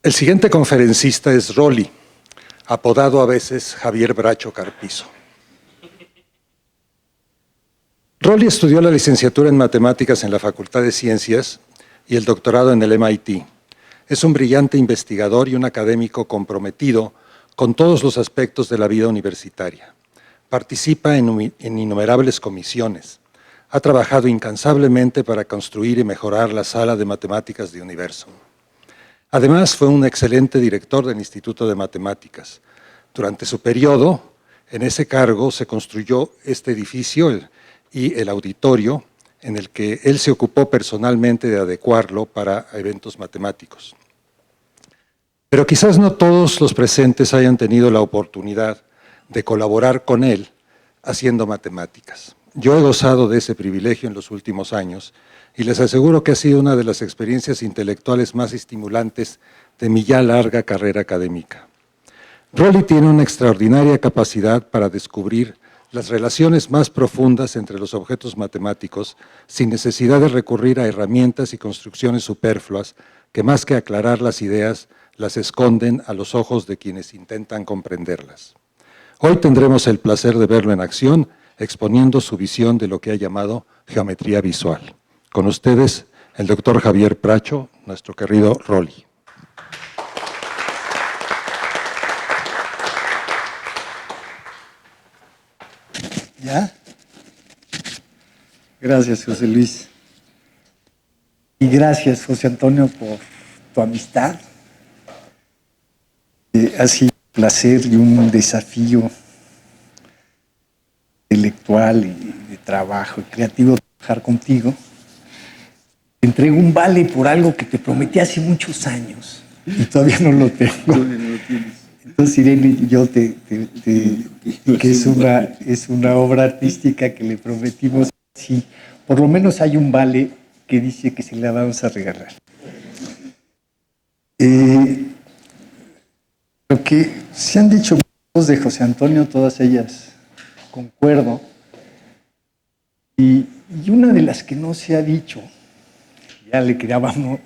El siguiente conferencista es Rolly, apodado a veces Javier Bracho Carpizo. Rolly estudió la licenciatura en Matemáticas en la Facultad de Ciencias y el doctorado en el MIT. Es un brillante investigador y un académico comprometido con todos los aspectos de la vida universitaria. Participa en innumerables comisiones. Ha trabajado incansablemente para construir y mejorar la Sala de Matemáticas de Universo. Además, fue un excelente director del Instituto de Matemáticas. Durante su periodo, en ese cargo, se construyó este edificio y el auditorio, en el que él se ocupó personalmente de adecuarlo para eventos matemáticos. Pero quizás no todos los presentes hayan tenido la oportunidad de colaborar con él haciendo matemáticas. Yo he gozado de ese privilegio en los últimos años y les aseguro que ha sido una de las experiencias intelectuales más estimulantes de mi ya larga carrera académica. Rolly tiene una extraordinaria capacidad para descubrir las relaciones más profundas entre los objetos matemáticos sin necesidad de recurrir a herramientas y construcciones superfluas que más que aclarar las ideas, las esconden a los ojos de quienes intentan comprenderlas. Hoy tendremos el placer de verlo en acción, exponiendo su visión de lo que ha llamado geometría visual. Con ustedes, el doctor Javier Bracho, nuestro querido Rolly. ¿Ya? Gracias, José Luis. Y gracias, José Antonio, por tu amistad. Ha sido un placer y un desafío intelectual y de trabajo y creativo trabajar contigo. Te entrego un vale por algo que te prometí hace muchos años y todavía no lo tengo. Todavía no lo tienes. Entonces Irene y yo que es una obra artística que le prometimos. Sí, por lo menos hay un vale que dice que se la vamos a regalar. Lo que se han dicho cosas de José Antonio, todas ellas concuerdo. Y una de las que no se ha dicho, ya le quedaba, bueno,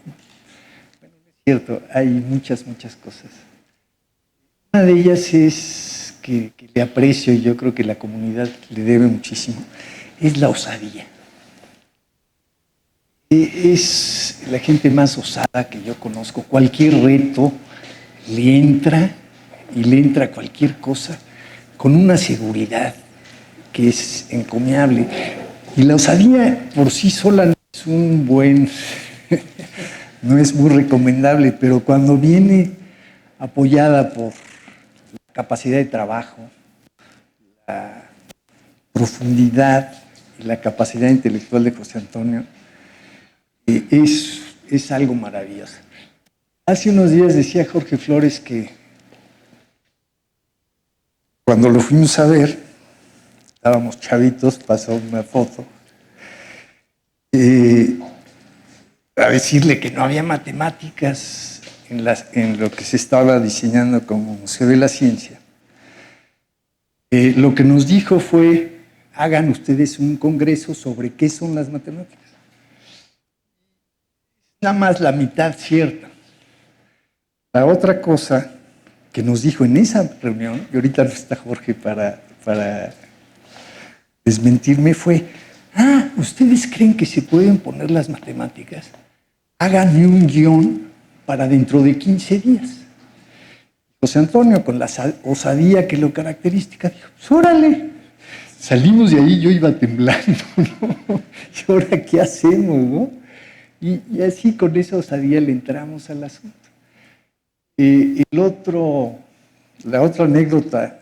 no es cierto, hay muchas cosas. Una de ellas es que le aprecio y yo creo que la comunidad le debe muchísimo, es la osadía. Es la gente más osada que yo conozco. Cualquier reto le entra y le entra cualquier cosa con una seguridad que es encomiable. Y la osadía por sí sola no es un buen, no es muy recomendable, pero cuando viene apoyada por la capacidad de trabajo, la profundidad y la capacidad intelectual de José Antonio, es algo maravilloso. Hace unos días decía Jorge Flores que cuando lo fuimos a ver, estábamos chavitos, pasó una foto, a decirle que no había matemáticas en lo que se estaba diseñando como Museo de la Ciencia. Lo que nos dijo fue, hagan ustedes un congreso sobre qué son las matemáticas. Nada más la mitad cierta. La otra cosa que nos dijo en esa reunión, y ahorita no está Jorge para desmentirme, fue, ¿ustedes creen que se pueden poner las matemáticas? Háganme un guión para dentro de 15 días. José Antonio, con la osadía que lo caracteriza, dijo, pues órale. Salimos de ahí, yo iba temblando, ¿no? ¿Y ahora qué hacemos, no? Y así con esa osadía le entramos al asunto. La otra anécdota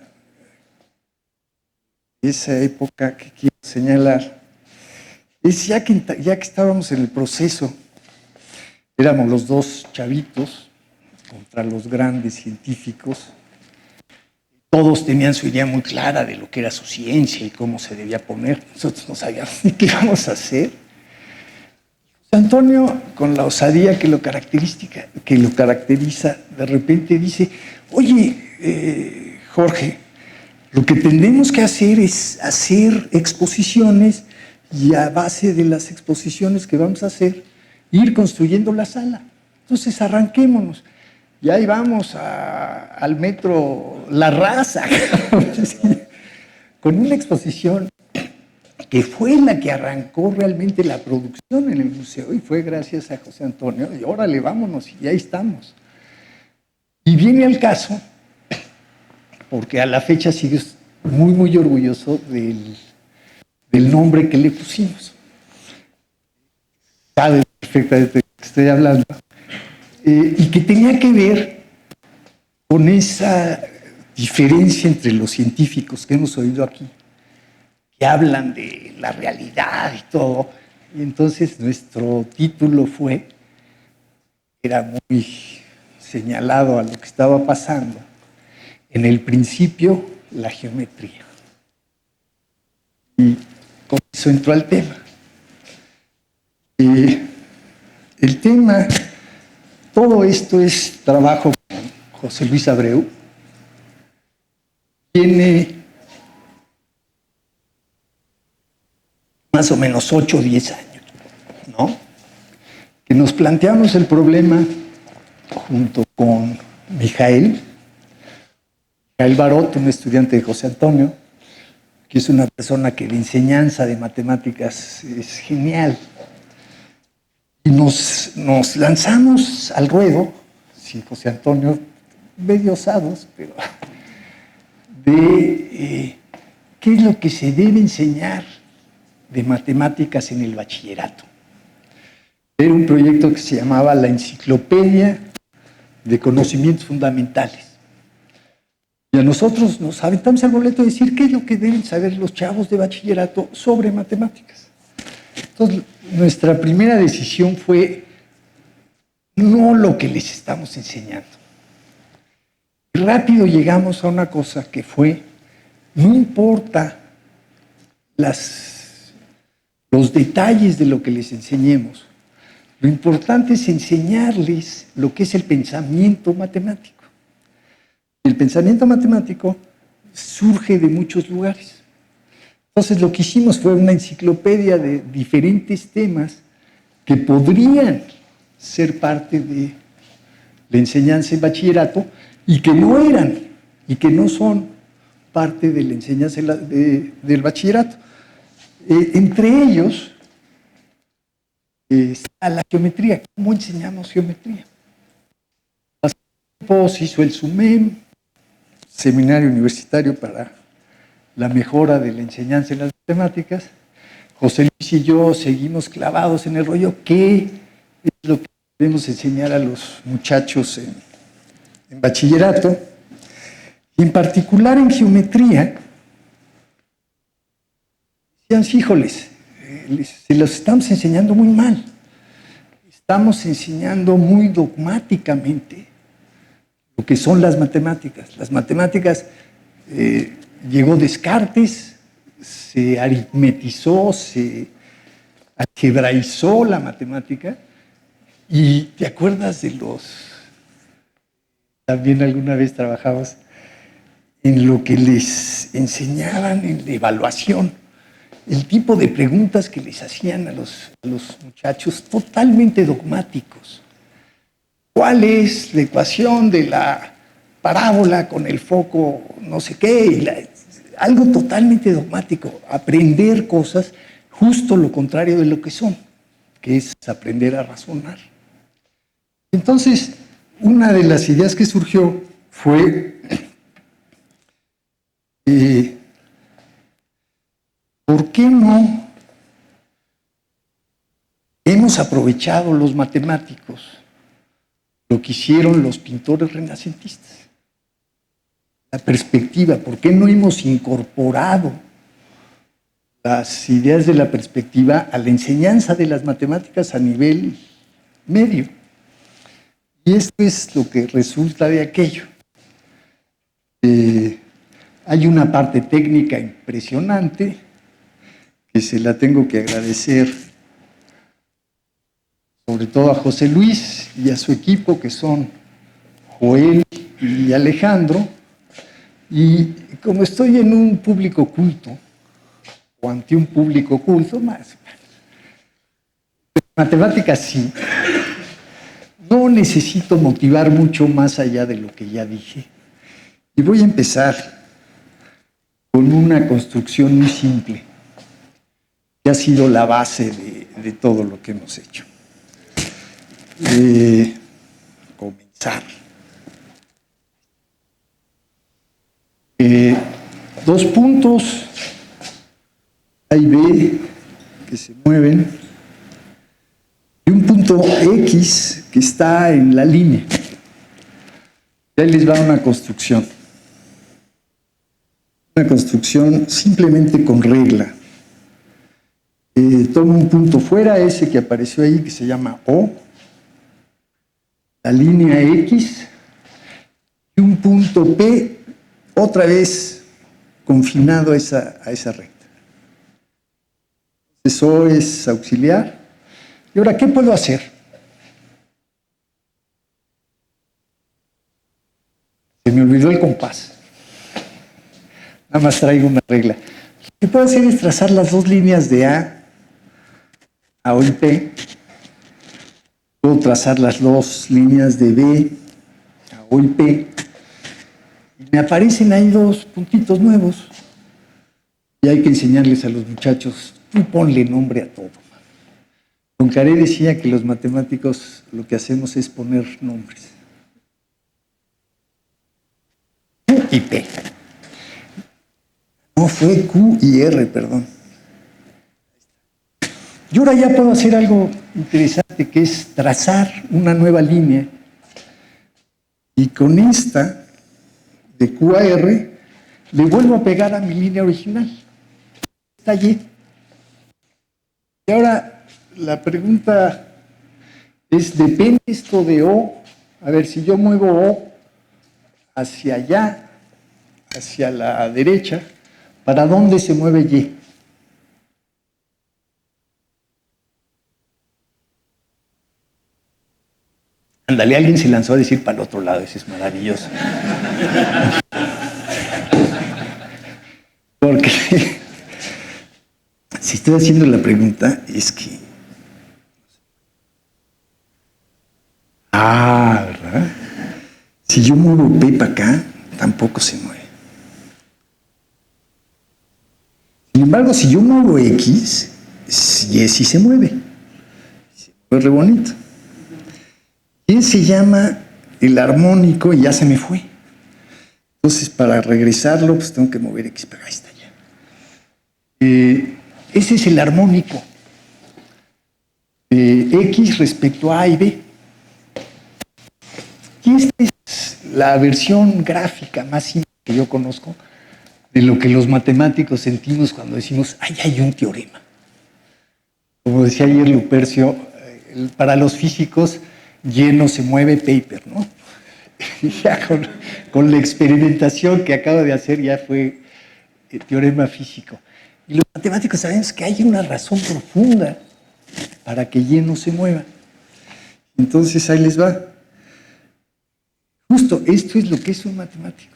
de esa época que quiero señalar es ya que estábamos en el proceso, éramos los dos chavitos contra los grandes científicos, todos tenían su idea muy clara de lo que era su ciencia y cómo se debía poner, nosotros no sabíamos ni qué íbamos a hacer. Antonio, con la osadía que lo caracteriza, de repente dice, oye, Jorge, lo que tenemos que hacer es hacer exposiciones y a base de las exposiciones que vamos a hacer, ir construyendo la sala. Entonces arranquémonos. y ahí vamos al metro La Raza, con una exposición que fue la que arrancó realmente la producción en el museo, y fue gracias a José Antonio, y órale, vámonos, y ahí estamos. Y viene al caso, porque a la fecha sigo muy, muy orgulloso del nombre que le pusimos. Sabe perfectamente de qué estoy hablando. Y que tenía que ver con esa diferencia entre los científicos que hemos oído aquí, que hablan de la realidad y todo. Y entonces nuestro título era muy señalado a lo que estaba pasando. En el principio, la geometría. Y con eso entró al tema. El tema, todo esto es trabajo con José Luis Abreu. Tiene más o menos 8 o 10 años, ¿no? Que nos planteamos el problema junto con Mijael Barot, un estudiante de José Antonio, que es una persona que de enseñanza de matemáticas es genial. Y nos lanzamos al ruedo, sí, José Antonio, medio osados, pero de qué es lo que se debe enseñar de matemáticas en el bachillerato. Era un proyecto que se llamaba la Enciclopedia de Conocimientos Fundamentales. Y a nosotros nos aventamos al boleto de decir qué es lo que deben saber los chavos de bachillerato sobre matemáticas. Entonces, nuestra primera decisión fue no lo que les estamos enseñando. Y rápido llegamos a una cosa que fue, no importa los detalles de lo que les enseñemos, lo importante es enseñarles lo que es el pensamiento matemático. El pensamiento matemático surge de muchos lugares. Entonces lo que hicimos fue una enciclopedia de diferentes temas que podrían ser parte de la enseñanza en bachillerato y que no eran y que no son parte de la enseñanza del bachillerato. Entre ellos está la geometría. ¿Cómo enseñamos geometría? Hace tiempo se hizo el SUMEM, Seminario Universitario para la Mejora de la Enseñanza en las Matemáticas. José Luis y yo seguimos clavados en el rollo. ¿Qué es lo que debemos enseñar a los muchachos en bachillerato? Y en particular en geometría, decían, híjoles, se los estamos enseñando muy mal. Estamos enseñando muy dogmáticamente lo que son las matemáticas. Las matemáticas, llegó Descartes, se aritmetizó, se algebraizó la matemática, y ¿te acuerdas de también alguna vez trabajabas en lo que les enseñaban en la evaluación? El tipo de preguntas que les hacían a los muchachos, totalmente dogmáticos. ¿Cuál es la ecuación de la parábola con el foco no sé qué? Algo totalmente dogmático. Aprender cosas justo lo contrario de lo que son, que es aprender a razonar. Entonces, una de las ideas que surgió fue ¿por qué no hemos aprovechado los matemáticos lo que hicieron los pintores renacentistas? La perspectiva, ¿por qué no hemos incorporado las ideas de la perspectiva a la enseñanza de las matemáticas a nivel medio? Y esto es lo que resulta de aquello. Hay una parte técnica impresionante que se la tengo que agradecer sobre todo a José Luis y a su equipo, que son Joel y Alejandro. Y como estoy en un público culto, o ante un público culto, más matemáticas sí, No necesito motivar mucho más allá de lo que ya dije. Y voy a empezar con una construcción muy simple, que ha sido la base de todo lo que hemos hecho. Comenzar. Dos puntos A y B que se mueven y un punto X que está en la línea. Y ahí les va una construcción. Una construcción simplemente con regla. Tomo un punto fuera, ese que apareció ahí, que se llama O, la línea X, y un punto P, otra vez confinado a esa recta. Eso es auxiliar. Y ahora, ¿qué puedo hacer? Se me olvidó el compás. Nada más traigo una regla. Lo que puedo hacer es trazar las dos líneas de A O y P. Puedo trazar las dos líneas de B, A O y P. Y me aparecen ahí dos puntitos nuevos. Y hay que enseñarles a los muchachos, tú ponle nombre a todo. Poincaré decía que los matemáticos lo que hacemos es poner nombres. Q y P. No, fue Q y R, perdón. Y ahora ya puedo hacer algo interesante, que es trazar una nueva línea. Y con esta, de Q a R, le vuelvo a pegar a mi línea original. Está allí. Y ahora la pregunta es, ¿depende esto de O? A ver, si yo muevo O hacia allá, hacia la derecha, ¿para dónde se mueve Y? Ándale, alguien se lanzó a decir para el otro lado, ese es maravilloso. Porque si estoy haciendo la pregunta, es que... ¿verdad? Si yo muevo P para acá, tampoco se mueve. Sin embargo, si yo muevo X, Y sí se mueve. Se mueve re bonito. Y se llama el armónico y ya se me fue. Entonces, para regresarlo, pues tengo que mover X, pero ahí está ya. Ese es el armónico. X respecto a A y B. Y esta es la versión gráfica más simple que yo conozco de lo que los matemáticos sentimos cuando decimos, ¡ay, hay un teorema! Como decía ayer Lupercio, para los físicos, Y no se mueve, paper, ¿no? Y ya con la experimentación que acabo de hacer ya fue teorema físico. Y los matemáticos sabemos que hay una razón profunda para que Y no se mueva. Entonces ahí les va. Justo esto es lo que es un matemático.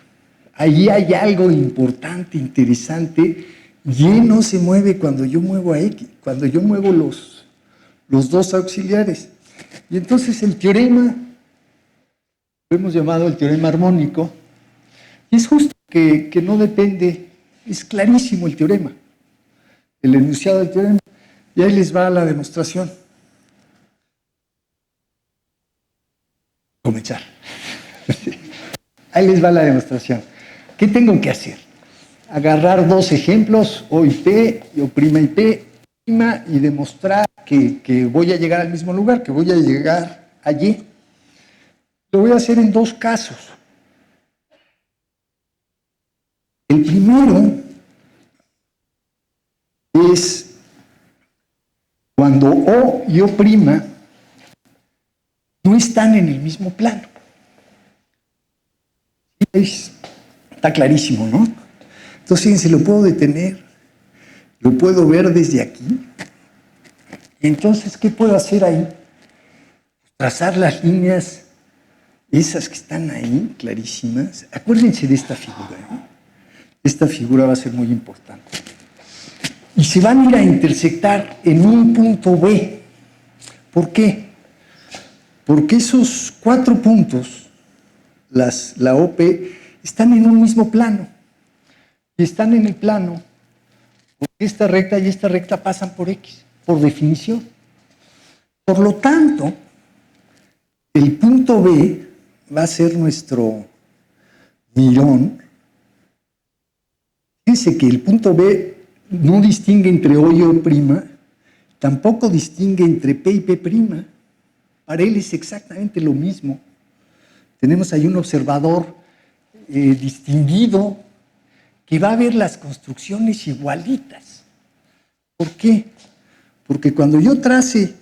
Allí hay algo importante, interesante. Y no se mueve cuando yo muevo a X, cuando yo muevo los dos auxiliares. Y entonces el teorema, lo hemos llamado el teorema armónico, y es justo que no depende, es clarísimo el teorema, el enunciado del teorema. Y ahí les va la demostración. Comenzar. Ahí les va la demostración. ¿Qué tengo que hacer? Agarrar dos ejemplos, O y P, y O' y P', y demostrar que voy a llegar al mismo lugar, que voy a llegar allí. Lo voy a hacer en dos casos. El primero es cuando O y O' no están en el mismo plano. Está clarísimo, ¿no? Entonces, fíjense, lo puedo detener, lo puedo ver desde aquí. Y entonces, ¿qué puedo hacer ahí? Trazar las líneas, esas que están ahí, clarísimas. Acuérdense de esta figura, ¿eh? Esta figura va a ser muy importante. Y se van a ir a intersectar en un punto B. ¿Por qué? Porque esos 4 puntos, la OP, están en un mismo plano. Y están en el plano porque esta recta y esta recta pasan por X, por definición. Por lo tanto, el punto B va a ser nuestro mirón. Fíjense que el punto B no distingue entre O y O', tampoco distingue entre P y P'. Para él es exactamente lo mismo. Tenemos ahí un observador distinguido que va a ver las construcciones igualitas. ¿Por qué? Porque cuando yo trace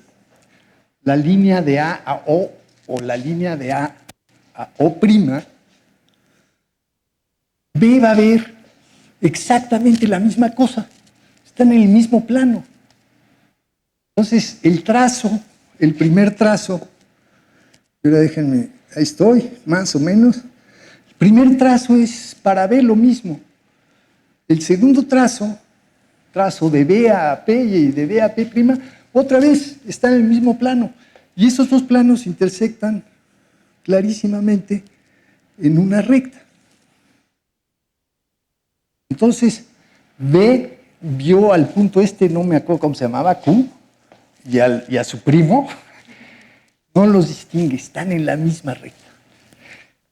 la línea de A a O o la línea de A a O', B va a ver exactamente la misma cosa. Están en el mismo plano. Entonces, el trazo, el primer trazo, ahora déjenme, ahí estoy, más o menos. El primer trazo es para B lo mismo. El segundo trazo de B a P y de B a P', otra vez está en el mismo plano. Y esos dos planos intersectan clarísimamente en una recta. Entonces, B vio al punto no me acuerdo cómo se llamaba, Q, y a su primo, no los distingue, están en la misma recta.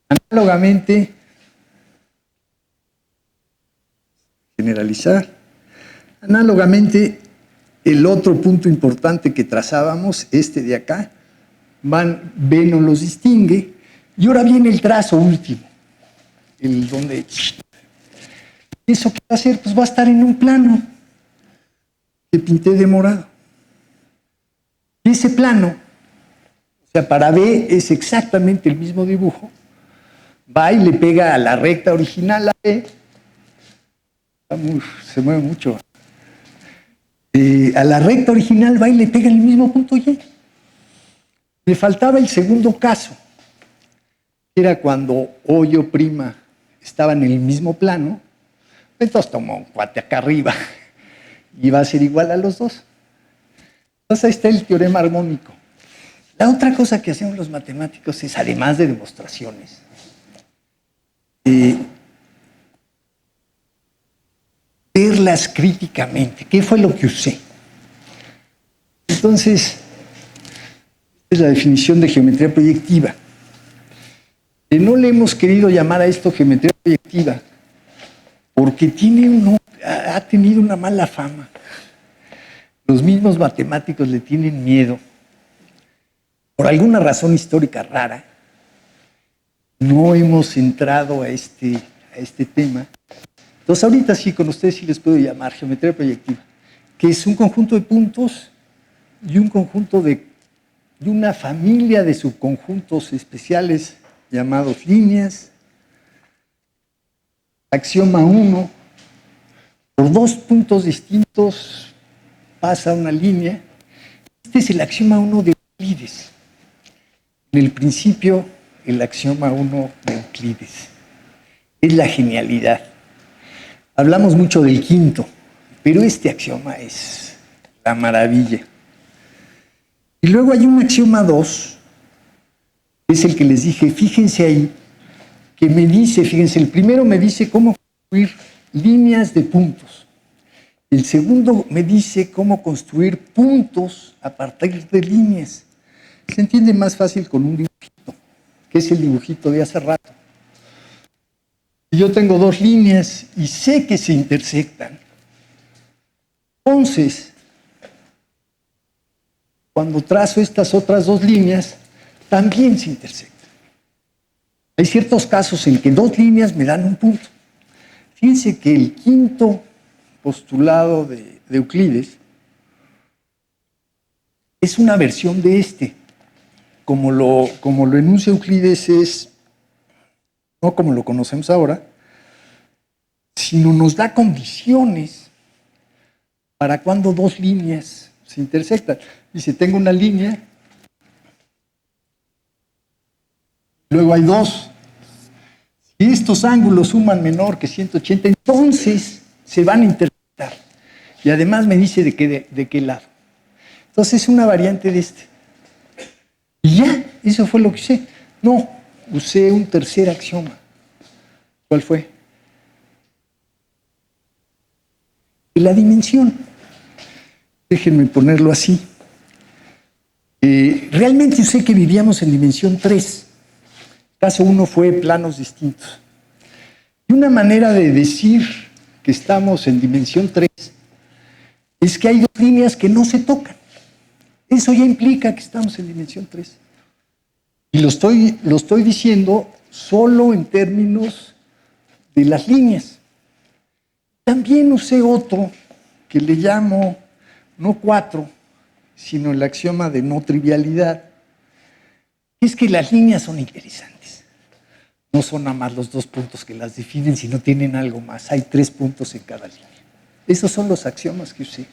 Análogamente, generalizar, análogamente, el otro punto importante que trazábamos, de acá, B no los distingue, y ahora viene el trazo último, el donde... ¿Eso qué va a hacer? Pues va a estar en un plano que pinté de morado. Y ese plano, o sea, para B es exactamente el mismo dibujo, va y le pega a la recta original a B, se mueve mucho, a la recta original va y le pega el mismo punto Y. Me faltaba el segundo caso, que era cuando O y O' estaban en el mismo plano. Entonces tomó un cuate acá arriba y va a ser igual a los dos. Entonces ahí está el teorema armónico. La otra cosa que hacemos los matemáticos es, además de demostraciones, verlas críticamente. ¿Qué fue lo que usé? Entonces, es la definición de geometría proyectiva. No le hemos querido llamar a esto geometría proyectiva porque ha tenido una mala fama. Los mismos matemáticos le tienen miedo. Por alguna razón histórica rara, no hemos entrado a este tema. Entonces, ahorita sí, con ustedes sí les puedo llamar geometría proyectiva, que es un conjunto de puntos y un conjunto de una familia de subconjuntos especiales llamados líneas. Axioma 1, por 2 puntos distintos pasa una línea. Este es el axioma 1 de Euclides. En el principio, el axioma 1 de Euclides. Es la genialidad. Hablamos mucho del quinto, pero este axioma es la maravilla. Y luego hay un axioma 2, que es el que les dije, fíjense ahí, que me dice, fíjense, el primero me dice cómo construir líneas de puntos. El segundo me dice cómo construir puntos a partir de líneas. Se entiende más fácil con un dibujito, que es el dibujito de hace rato. Y yo tengo 2 líneas y sé que se intersectan. Entonces, cuando trazo estas otras 2 líneas, también se intersectan. Hay ciertos casos en que 2 líneas me dan un punto. Fíjense que el quinto postulado de Euclides es una versión de como lo enuncia Euclides es, no como lo conocemos ahora, sino nos da condiciones para cuando 2 líneas se intersectan. Dice, tengo una línea, luego hay 2. Si estos ángulos suman menor que 180, entonces se van a intersectar. Y además me dice de qué lado. Entonces es una variante de Y ya, Eso fue lo que usé. No, usé un tercer axioma. ¿Cuál fue? La dimensión. Déjenme ponerlo así. Realmente usé que vivíamos en dimensión 3. Caso 1 fue planos distintos. Y una manera de decir que estamos en dimensión 3 es que hay dos líneas que no se tocan. Eso ya implica que estamos en dimensión 3. Y lo estoy diciendo solo en términos de las líneas. También usé otro que le llamo no 4, sino el axioma de no trivialidad. Es que las líneas son interesantes. No son nada más los 2 puntos que las definen, sino tienen algo más. Hay 3 puntos en cada línea. Esos son los axiomas que usé.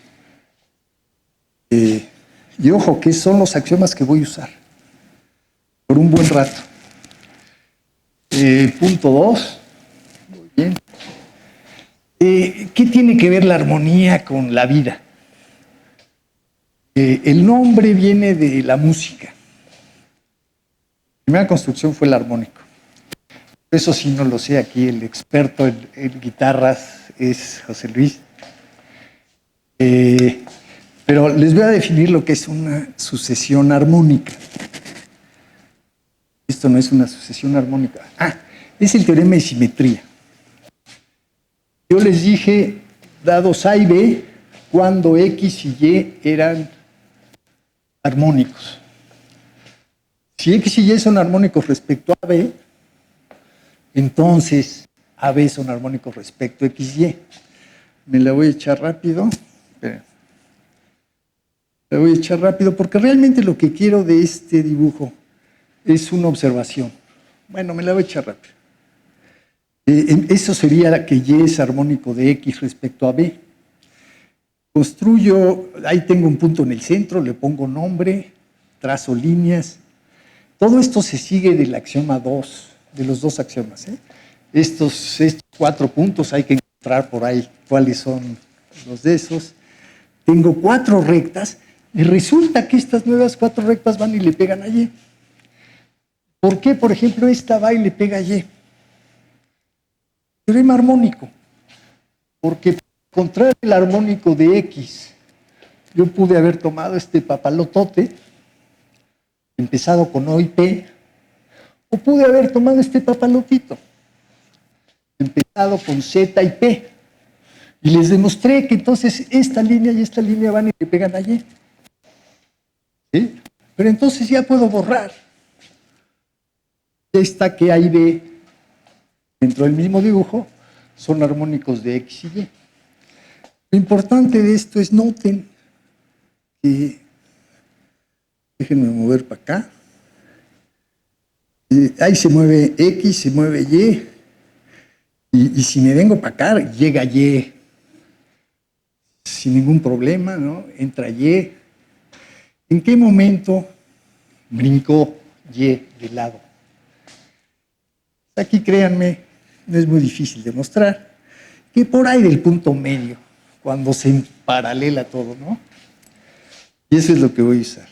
Y ojo, que son los axiomas que voy a usar por un buen rato. Punto 2. Muy bien. ¿Qué tiene que ver la armonía con la vida? El nombre viene de la música. La primera construcción fue el armónico. Eso sí no lo sé, aquí el experto en guitarras es José Luis. Pero les voy a definir lo que es una sucesión armónica. Esto no es una sucesión armónica. Es el teorema de simetría. Yo les dije, dados A y B, cuando X y Y eran armónicos. Si X y Y son armónicos respecto a B, entonces AB son armónicos respecto a X y Y. Me la voy a echar rápido. Esperen. La voy a echar rápido porque realmente lo que quiero de este dibujo es una observación. Bueno, me la voy a echar rápido. Eso sería que Y es armónico de X respecto a B. Construyo, ahí tengo un punto en el centro, le pongo nombre, trazo líneas. Todo esto se sigue del axioma 2, de los 2 axiomas. Estos 4 puntos hay que encontrar por ahí cuáles son los de esos. Tengo 4 rectas y resulta que estas nuevas 4 rectas van y le pegan a Y. ¿Por qué, por ejemplo, esta va y le pega a Y? Teorema armónico. Porque para encontrar el armónico de X, yo pude haber tomado este papalotote, empezado con O y P, o pude haber tomado este papalotito, empezado con Z y P. Y les demostré que entonces esta línea y esta línea van y le pegan a Y. ¿Sí? Pero entonces ya puedo borrar esta que A y B dentro del mismo dibujo son armónicos de X y Y. Lo importante de esto es noten que, déjenme mover para acá, ahí se mueve X, se mueve Y si me vengo para acá, llega Y sin ningún problema, ¿no? Entra Y. ¿En qué momento brincó Y de lado? Aquí, créanme, no es muy difícil demostrar que por ahí del punto medio, cuando se paralela todo, ¿no? Y eso es lo que voy a usar.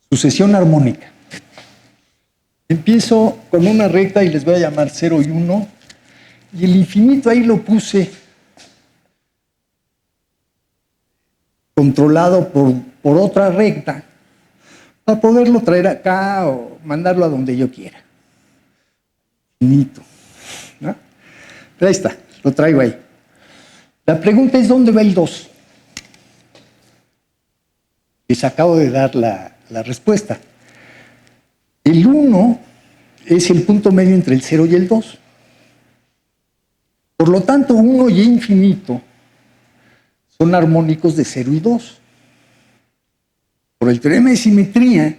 Sucesión armónica. Empiezo con una recta y les voy a llamar 0 y 1, y el infinito ahí lo puse controlado por otra recta para poderlo traer acá o mandarlo a donde yo quiera. Infinito, ¿no? Pero ahí está, lo traigo ahí. La pregunta es, ¿dónde va el 2? Les acabo de dar la respuesta. El 1 es el punto medio entre el 0 y el 2. Por lo tanto, 1 y infinito son armónicos de 0 y 2. Por el teorema de simetría,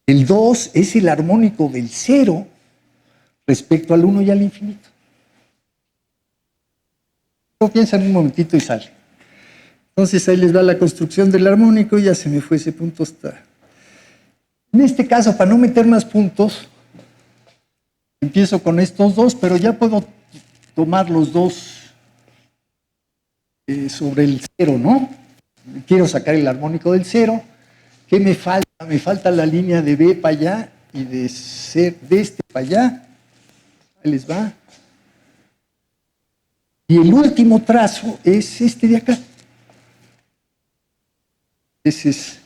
el 2 es el armónico del 0 respecto al 1 y al infinito. Lo piensan un momentito y sale. Entonces ahí les va la construcción del armónico y ya se me fue ese punto hasta... En este caso, para no meter más puntos, empiezo con estos dos, pero ya puedo tomar los dos sobre el 0, ¿no? quiero sacar el armónico del cero. ¿Qué me falta? Me falta la línea de B para allá y de este para allá. Ahí les va. Y el último trazo es este de acá. Ese es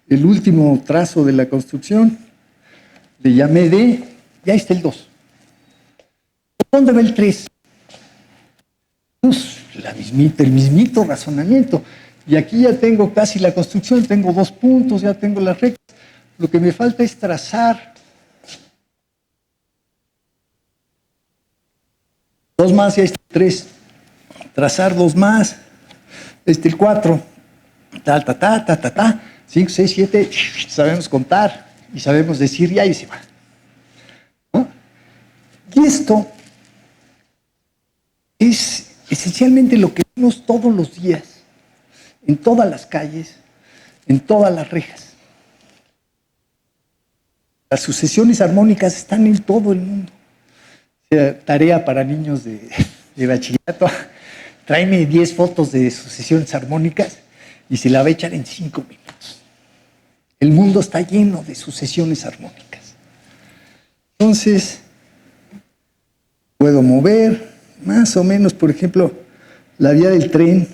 el último trazo de la construcción. Le llamé D y ahí está el 2. ¿Dónde va el 3? Pues el mismito razonamiento. Y aquí ya tengo casi la construcción, tengo 2 puntos, ya tengo las rectas. Lo que me falta es trazar 2 más y ahí está el 3. Trazar 2 más. El 4. 5, 6, 7. Sabemos contar y sabemos decir ya y se va. ¿No? Y esto es esencialmente lo que vemos todos los días, en todas las calles, en todas las rejas. Las sucesiones armónicas están en todo el mundo. O sea, tarea para niños de bachillerato. Tráeme 10 fotos de sucesiones armónicas y se la va a echar en 5 minutos. El mundo está lleno de sucesiones armónicas. Entonces, puedo mover más o menos, por ejemplo, la vía del tren.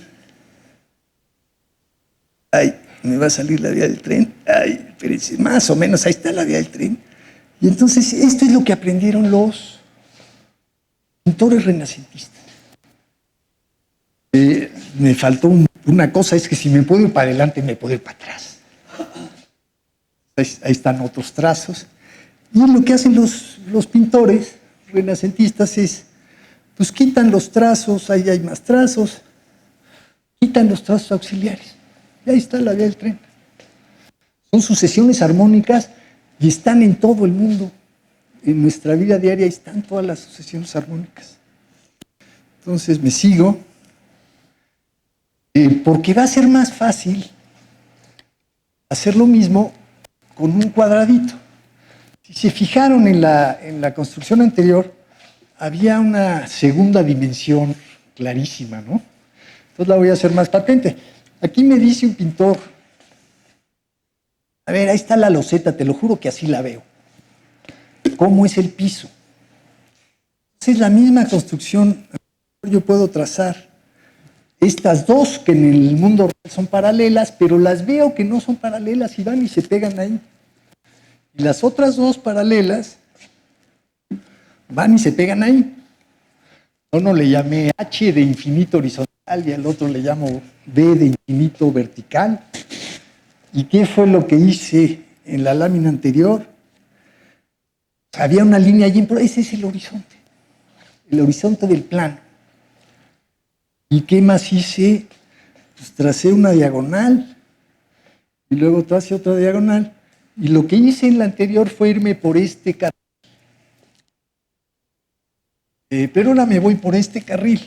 Ay, me va a salir la vía del tren. Ay, espérense, más o menos ahí está la vía del tren. Y entonces, esto es lo que aprendieron los pintores renacentistas. Me faltó una cosa, es que si me puedo ir para adelante, me puedo ir para atrás. Ahí están otros trazos. Y lo que hacen los pintores renacentistas es, pues quitan los trazos, ahí hay más trazos, quitan los trazos auxiliares. Y ahí está la vía del tren. Son sucesiones armónicas y están en todo el mundo. En nuestra vida diaria están todas las sucesiones armónicas. Entonces me sigo. Porque va a ser más fácil hacer lo mismo con un cuadradito. Si se fijaron en la construcción anterior, había una segunda dimensión clarísima, ¿no? Entonces la voy a hacer más patente. Aquí me dice un pintor, a ver, ahí está la loseta, te lo juro que así la veo. ¿Cómo es el piso? Entonces la misma construcción, yo puedo trazar estas dos que en el mundo real son paralelas, pero las veo que no son paralelas y van y se pegan ahí. Y las otras dos paralelas van y se pegan ahí. A uno le llamé H de infinito horizontal y al otro le llamo B de infinito vertical. ¿Y qué fue lo que hice en la lámina anterior? Había una línea allí, pero ese es el horizonte del plano. ¿Y qué más hice? Pues tracé una diagonal y luego tracé otra diagonal. Y lo que hice en la anterior fue irme por este carril. Pero ahora me voy por este carril.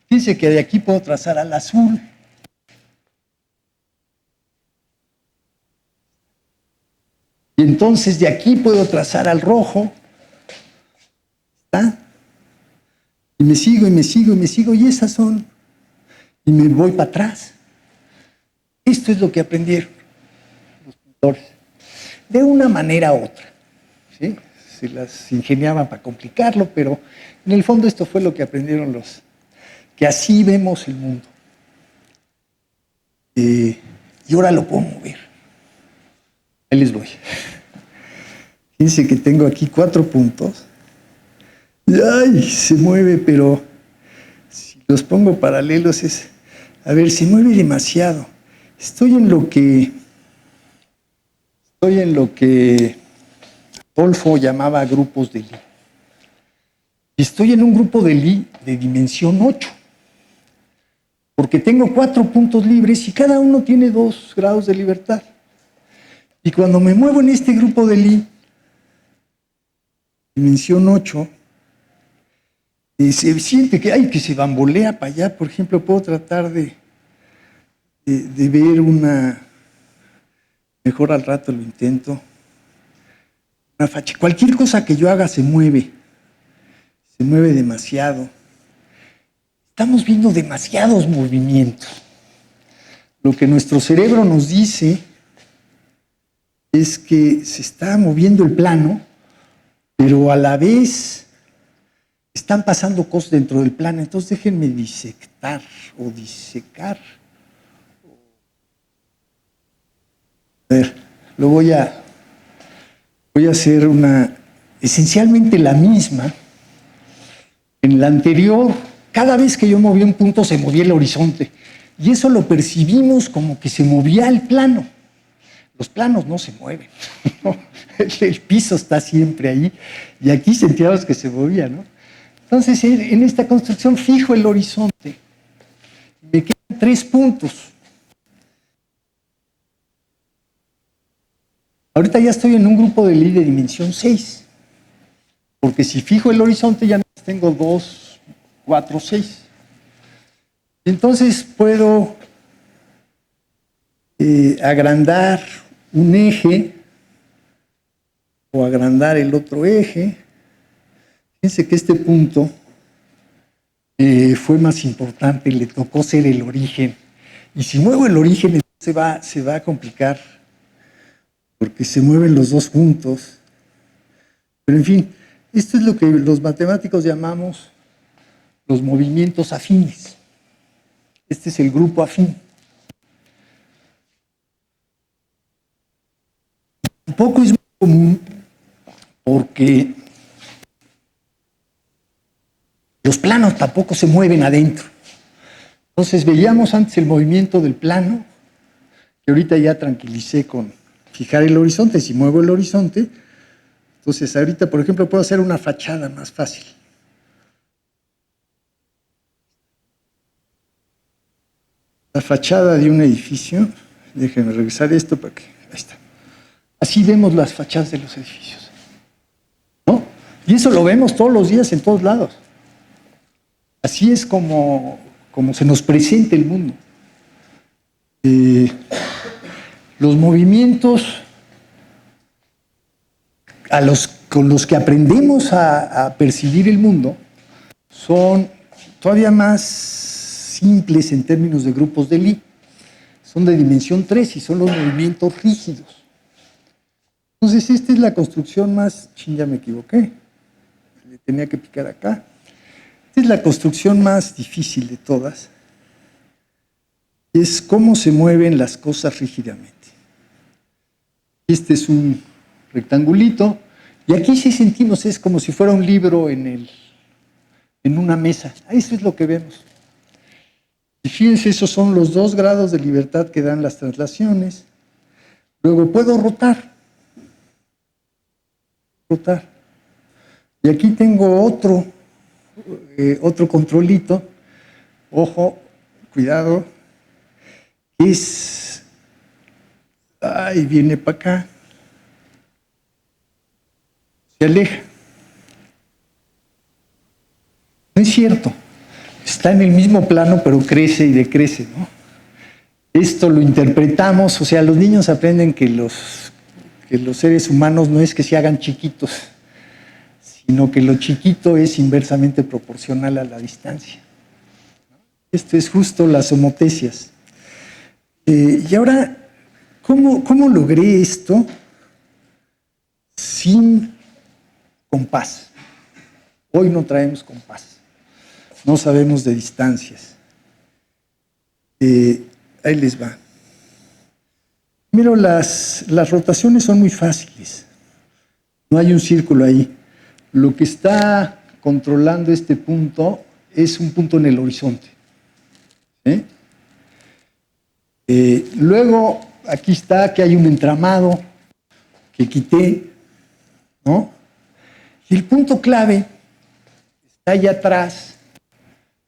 Fíjense que de aquí puedo trazar al azul. Y entonces de aquí puedo trazar al rojo. ¿Está? Y me sigo, y me sigo, y me sigo, y esas son. Y me voy para atrás. Esto es lo que aprendieron los pintores. De una manera u otra. ¿Sí? Se las ingeniaban para complicarlo, pero en el fondo esto fue lo que aprendieron que así vemos el mundo. Y ahora lo puedo mover. Ahí les voy. Fíjense que tengo aquí 4 puntos. ¡Ay! Se mueve, pero si los pongo paralelos es... A ver, se mueve demasiado. Estoy en lo que Adolfo llamaba grupos de Lie. Estoy en un grupo de Lie de dimensión 8. Porque tengo 4 puntos libres y cada uno tiene 2 grados de libertad. Y cuando me muevo en este grupo de Lie, dimensión 8, se siente que se bambolea para allá. Por ejemplo, puedo tratar de ver una... Mejor al rato lo intento. Una facha. Cualquier cosa que yo haga se mueve. Se mueve demasiado. Estamos viendo demasiados movimientos. lo que nuestro cerebro nos dice es que se está moviendo el plano, pero a la vez están pasando cosas dentro del plano. Entonces déjenme disectar o disecar. A ver, lo voy a hacer esencialmente la misma. En la anterior, cada vez que yo movía un punto se movía el horizonte. Y eso lo percibimos como que se movía el plano. Los planos no se mueven, ¿no? El piso está siempre ahí. Y aquí sentíamos que se movía, ¿no? Entonces, en esta construcción fijo el horizonte. Me quedan 3 puntos. Ahorita ya estoy en un grupo de Lie de dimensión 6. Porque si fijo el horizonte ya tengo 2, 4, 6. Entonces puedo agrandar un eje o agrandar el otro eje. Fíjense que este punto fue más importante, le tocó ser el origen. Y si muevo el origen, se va a complicar, porque se mueven los dos juntos. Pero en fin, esto es lo que los matemáticos llamamos los movimientos afines. Este es el grupo afín. Tampoco es muy común porque los planos tampoco se mueven adentro. Entonces veíamos antes el movimiento del plano, que ahorita ya tranquilicé con fijar el horizonte. Si muevo el horizonte, entonces ahorita, por ejemplo, puedo hacer una fachada más fácil. La fachada de un edificio, déjenme regresar esto para que, ahí está. Así vemos las fachadas de los edificios, ¿no? Y eso lo vemos todos los días en todos lados. Así es como se nos presenta el mundo. Los movimientos con los que aprendemos a percibir el mundo son todavía más simples en términos de grupos de Lie. Son de dimensión 3 y son los movimientos rígidos. Entonces, esta es la construcción más... ya me equivoqué. Le tenía que picar acá. Esta es la construcción más difícil de todas. Es cómo se mueven las cosas rígidamente. Este es un rectangulito. Y aquí sí sentimos, es como si fuera un libro en una mesa. Eso es lo que vemos. Y fíjense, esos son los 2 grados de libertad que dan las traslaciones. Luego puedo rotar. Y aquí tengo otro controlito. Ojo, cuidado. Viene para acá. Se aleja. No es cierto. Está en el mismo plano, pero crece y decrece, ¿no? Esto lo interpretamos, o sea, los niños aprenden que los seres humanos no es que se hagan chiquitos, sino que lo chiquito es inversamente proporcional a la distancia. Esto es justo las homotesias. Y ahora, ¿cómo logré esto sin compás? Hoy no traemos compás, no sabemos de distancias. Ahí les va. Primero, las rotaciones son muy fáciles. No hay un círculo ahí. Lo que está controlando este punto es un punto en el horizonte. Luego, aquí está que hay un entramado que quité, ¿no? Y el punto clave está allá atrás,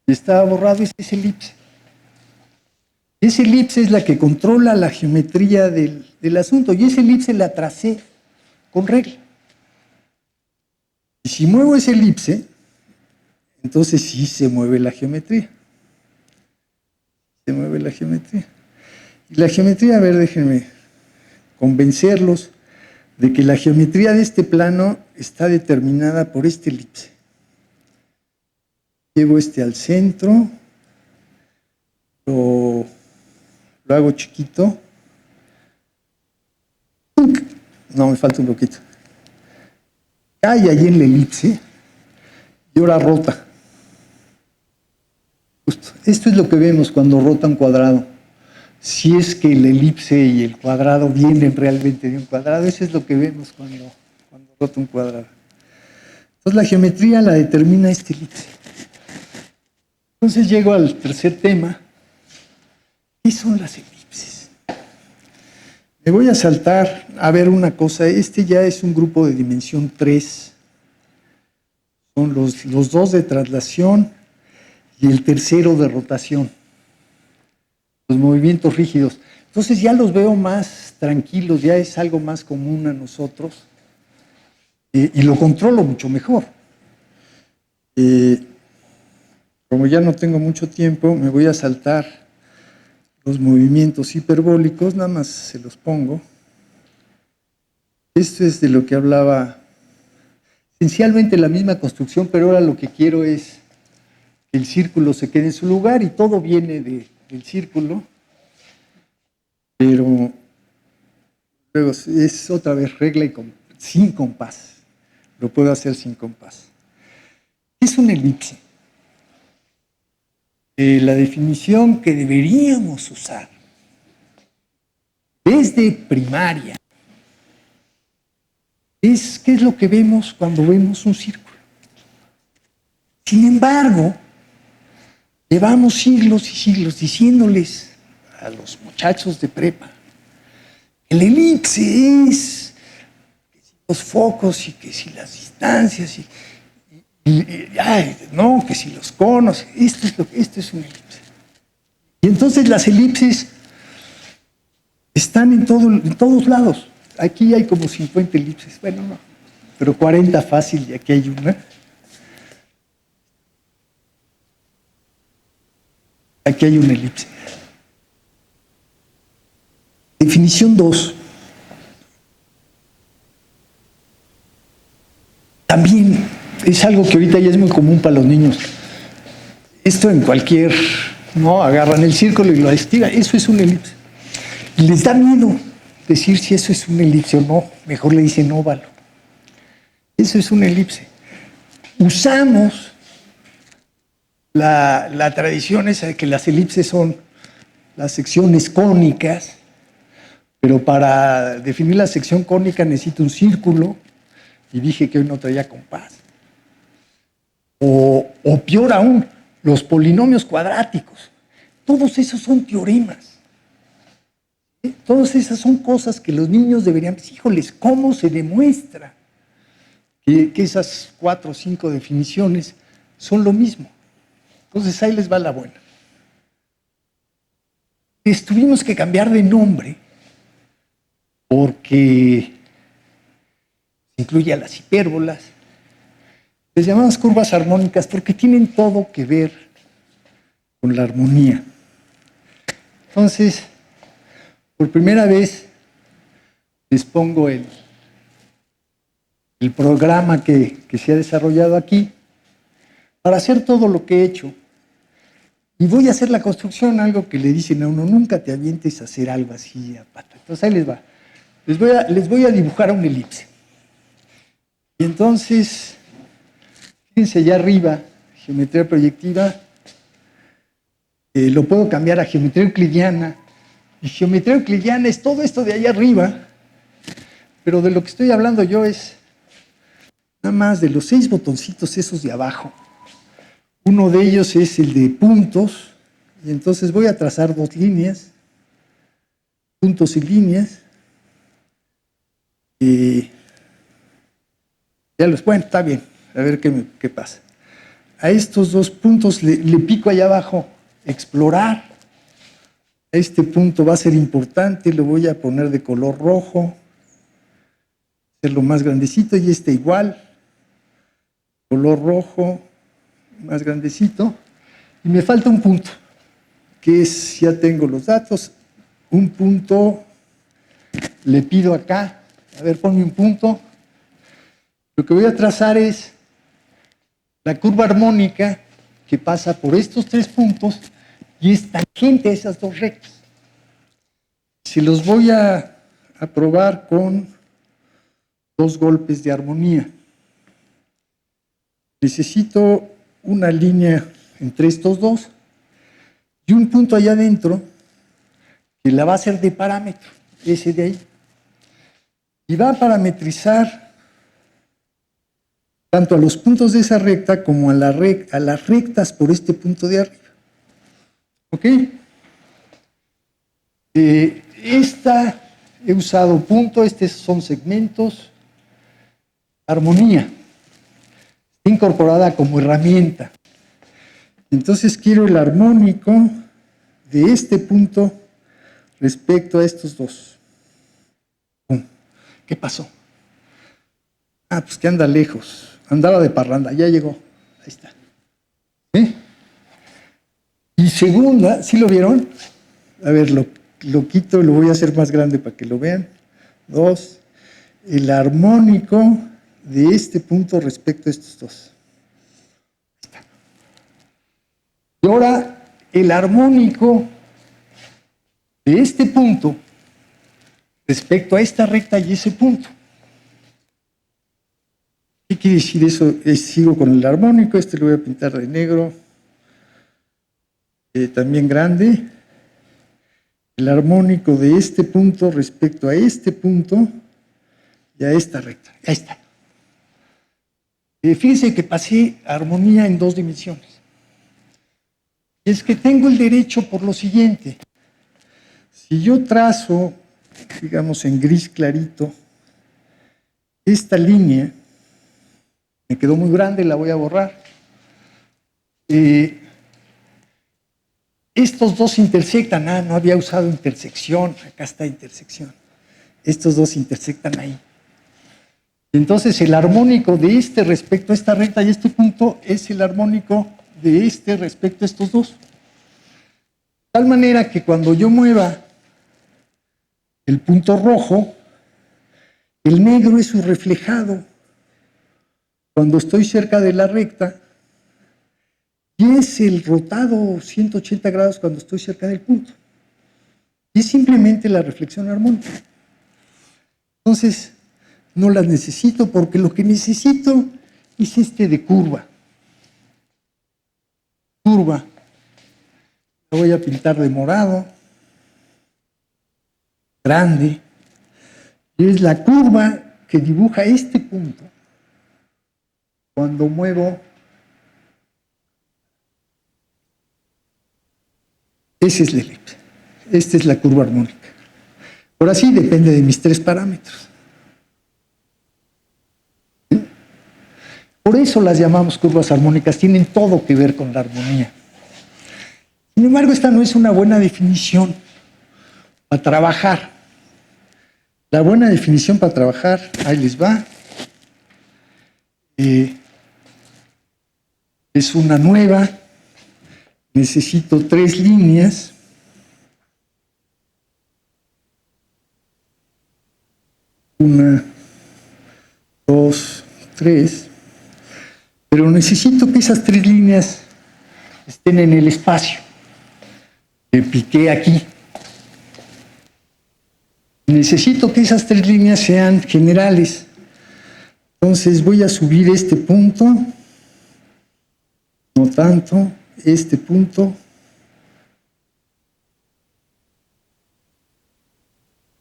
está borrado, es esa elipse. Esa elipse es la que controla la geometría del asunto, y esa elipse la tracé con regla. Y si muevo esa elipse, entonces sí se mueve la geometría. Se mueve la geometría. Y la geometría, a ver, déjenme convencerlos de que la geometría de este plano está determinada por esta elipse. Llevo este al centro, lo lo hago chiquito. No, me falta un poquito. Cae ahí en la elipse y ahora rota. Justo. Esto es lo que vemos cuando rota un cuadrado. Si es que la elipse y el cuadrado vienen realmente de un cuadrado, eso es lo que vemos cuando rota un cuadrado. Entonces la geometría la determina esta elipse. Entonces llego al tercer tema. ¿Qué son las elipses? Me voy a saltar a ver una cosa. Este ya es un grupo de dimensión 3. Son los dos de traslación y el tercero de rotación. Los movimientos rígidos. Entonces ya los veo más tranquilos, ya es algo más común a nosotros y lo controlo mucho mejor. Como ya no tengo mucho tiempo, me voy a saltar los movimientos hiperbólicos, nada más se los pongo. Esto es de lo que hablaba, esencialmente la misma construcción, pero ahora lo que quiero es que el círculo se quede en su lugar y todo viene del círculo, pero luego es otra vez regla sin compás. Lo puedo hacer sin compás. ¿Qué es una elipse? La definición que deberíamos usar desde primaria es qué es lo que vemos cuando vemos un círculo. Sin embargo, llevamos siglos y siglos diciéndoles a los muchachos de prepa que la elipse es que si los focos y que si las distancias no, que si los conos, esto es una elipse. Y entonces las elipses están en todos lados. Aquí hay como 50 elipses, bueno, no, pero 40 fácil y aquí hay una. Aquí hay una elipse. Definición 2. También es algo que ahorita ya es muy común para los niños. Esto en cualquier, ¿no? Agarran el círculo y lo estiran. Eso es una elipse. Y les da miedo decir si eso es una elipse o no. Mejor le dicen óvalo. Eso es una elipse. Usamos la tradición esa de que las elipses son las secciones cónicas, pero para definir la sección cónica necesito un círculo, y dije que hoy no traía compás. O peor aún, los polinomios cuadráticos. Todos esos son teoremas. Todas esas son cosas que los niños deberían decir, híjoles, ¿cómo se demuestra que esas 4 o 5 definiciones son lo mismo? Entonces ahí les va la buena. Tuvimos que cambiar de nombre porque incluye a las hipérbolas. Les llamamos curvas armónicas porque tienen todo que ver con la armonía. Entonces, por primera vez les pongo el programa que se ha desarrollado aquí para hacer todo lo que he hecho. Y voy a hacer la construcción, algo que le dicen a uno, nunca te avientes a hacer algo así a pata. Entonces ahí les va. Les voy a dibujar una elipse. Y entonces, fíjense allá arriba, geometría proyectiva, lo puedo cambiar a geometría euclidiana. Y geometría euclidiana es todo esto de allá arriba, pero de lo que estoy hablando yo es nada más de los 6 botoncitos esos de abajo. Uno de ellos es el de puntos, y entonces voy a trazar 2 líneas, puntos y líneas. Bueno, está bien, a ver qué pasa. A estos 2 puntos le pico allá abajo, explorar. Este punto va a ser importante, lo voy a poner de color rojo, hacerlo más grandecito, y este igual, color rojo, más grandecito, y me falta un punto, que es, ya tengo los datos, un punto, le pido acá, a ver, ponme un punto. Lo que voy a trazar es la curva armónica que pasa por estos 3 puntos y es tangente a esas 2 rectas. se los voy a probar con 2 golpes de armonía. Necesito una línea entre estos dos y un punto allá adentro que la va a hacer de parámetro, ese de ahí. Y va a parametrizar tanto a los puntos de esa recta como a las rectas por este punto de arriba. ¿Ok? He usado punto, estos son segmentos, armonía. Está incorporada como herramienta. Entonces quiero el armónico de este punto respecto a estos dos. ¿Qué pasó? Pues que anda lejos. Andaba de parranda, ya llegó. Ahí está. Y segunda, ¿sí lo vieron? A ver, lo quito, lo voy a hacer más grande para que lo vean. 2. El armónico de este punto respecto a estos dos. Ahí está. Y ahora, el armónico de este punto respecto a esta recta y ese punto. ¿Qué quiere decir eso? Sigo con el armónico, este lo voy a pintar de negro, también grande. El armónico de este punto respecto a este punto y a esta recta. Ahí está. Fíjense que pasé armonía en 2 dimensiones. Es que tengo el derecho por lo siguiente. Si yo trazo, digamos en gris clarito, esta línea, me quedó muy grande, la voy a borrar. Estos dos intersectan. No había usado intersección. Acá está intersección. Estos dos intersectan ahí. Entonces el armónico de este respecto a esta recta y este punto es el armónico de este respecto a estos dos. De tal manera que cuando yo mueva el punto rojo, el negro es su reflejado cuando estoy cerca de la recta y es el rotado 180 grados cuando estoy cerca del punto. Y es simplemente la reflexión armónica. Entonces, no las necesito porque lo que necesito es este de curva. Curva. La voy a pintar de morado. Grande. Y es la curva que dibuja este punto cuando muevo. Esa es la elipse. Esta es la curva armónica. Ahora sí, depende de mis 3 parámetros. Por eso las llamamos curvas armónicas, tienen todo que ver con la armonía. Sin embargo, esta no es una buena definición para trabajar. La buena definición para trabajar, ahí les va. Es una nueva. Necesito 3 líneas. Una, 2, 3. Pero necesito que esas 3 líneas estén en el espacio. Le piqué aquí. Necesito que esas 3 líneas sean generales. Entonces voy a subir este punto. No tanto. Este punto.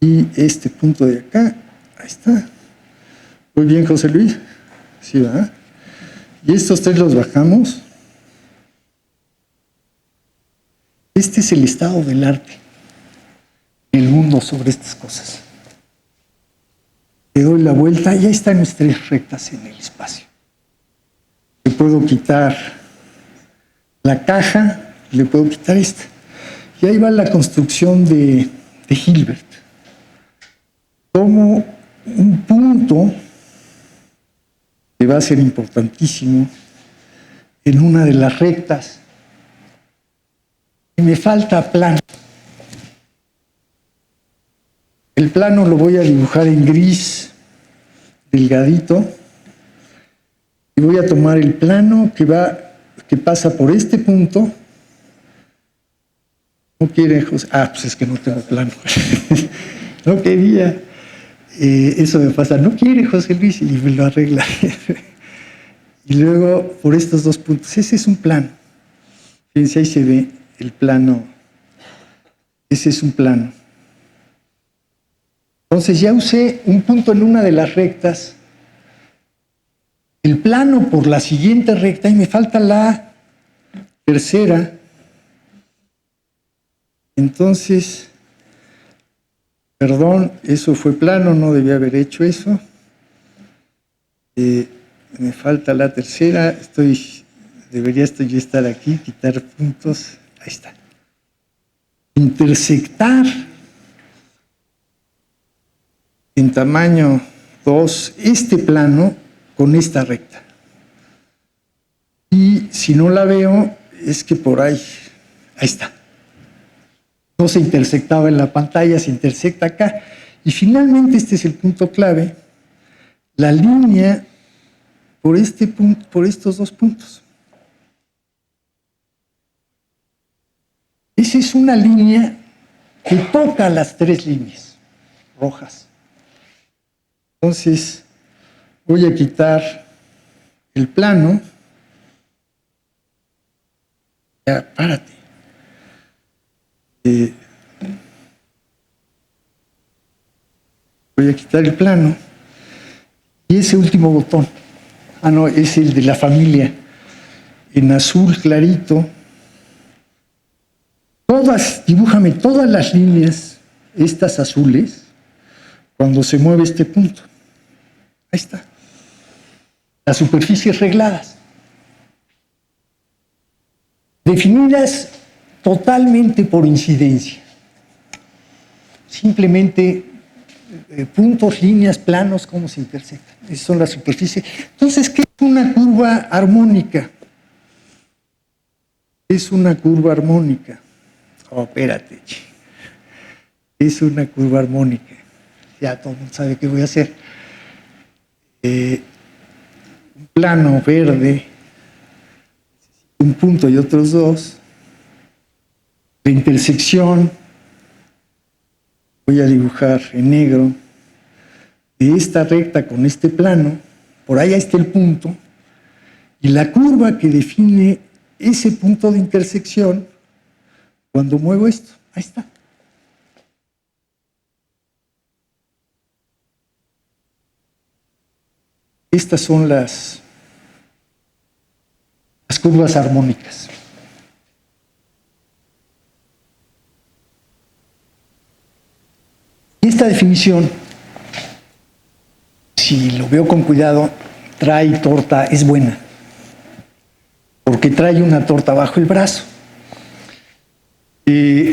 Y este punto de acá. Ahí está. Muy bien, José Luis. Sí, ¿verdad? Y estos 3 los bajamos. Este es el estado del arte, el mundo sobre estas cosas. Le doy la vuelta y ahí están mis 3 rectas en el espacio. Le puedo quitar la caja, le puedo quitar esta. Y ahí va la construcción de Hilbert. Tomo un punto que va a ser importantísimo en una de las rectas y me falta plano. El plano lo voy a dibujar en gris delgadito y voy a tomar el plano que pasa por este punto No quiere, José. Pues es que no tengo plano. No quería. Eso me pasa. No quiere José Luis y me lo arregla. Y luego, por estos dos puntos, ese es un plano. Fíjense, ahí se ve el plano. Ese es un plano. Entonces ya usé un punto en una de las rectas, el plano por la siguiente recta y me falta la tercera. Entonces, perdón, eso fue plano, no debía haber hecho eso. Me falta la tercera, debería yo estar aquí, quitar puntos, ahí está. Intersectar en tamaño 2 este plano con esta recta. Y si no la veo, es que por ahí está. No se intersectaba en la pantalla, se intersecta acá. Y finalmente, este es el punto clave, la línea por este punto, por estos dos puntos. Esa es una línea que toca las tres líneas rojas. Entonces, voy a quitar el plano. Ya, párate. Voy a quitar el plano. Y ese último botón. No, es el de la familia. En azul clarito. Dibújame todas las líneas, estas azules, cuando se mueve este punto. Ahí está. Las superficies regladas. Definidas totalmente por incidencia. Simplemente puntos, líneas, planos, cómo se intersectan. Esas son las superficies. Entonces, ¿qué es una curva armónica? Es una curva armónica. Espérate. Es una curva armónica. Ya todo el mundo sabe qué voy a hacer. Un plano verde, un punto y otros dos. La intersección, voy a dibujar en negro, de esta recta con este plano, por ahí está el punto, y la curva que define ese punto de intersección, cuando muevo esto, ahí está. Estas son las curvas armónicas. Y esta definición, si lo veo con cuidado, trae torta, es buena, porque trae una torta bajo el brazo.